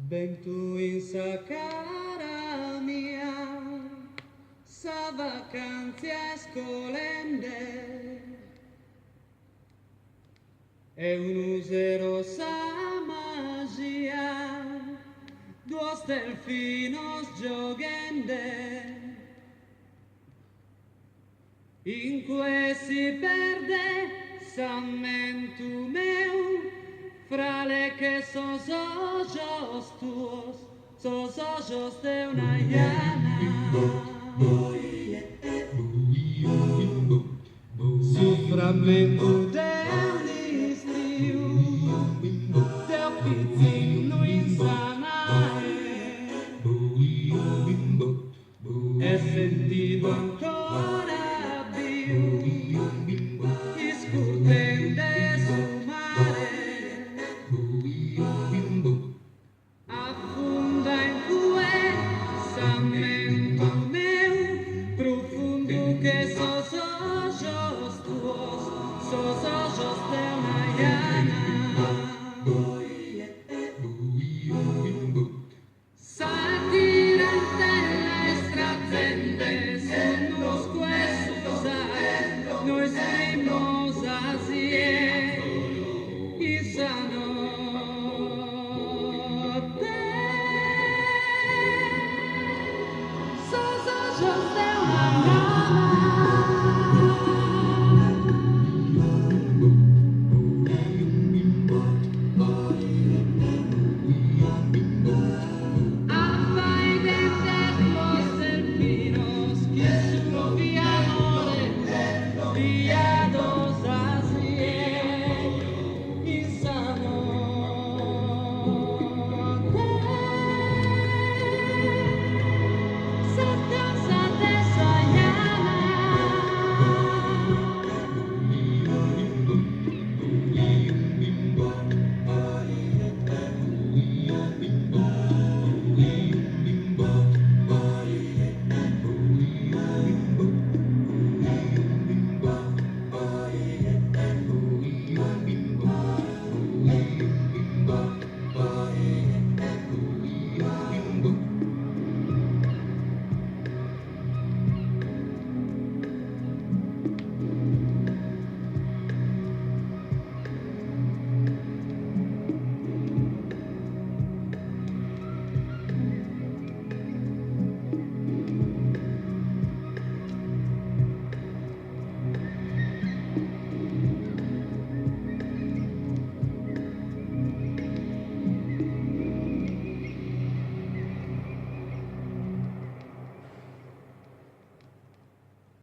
Ben tu in sa cara mia, sa vacanze scolende, e un usero sa magia, duos delfinos giogende, in cui si perde sammentu meu, fra le che sos ojos tuos, sos ojos de una llana. Su fragmento de un istiu, del pizzi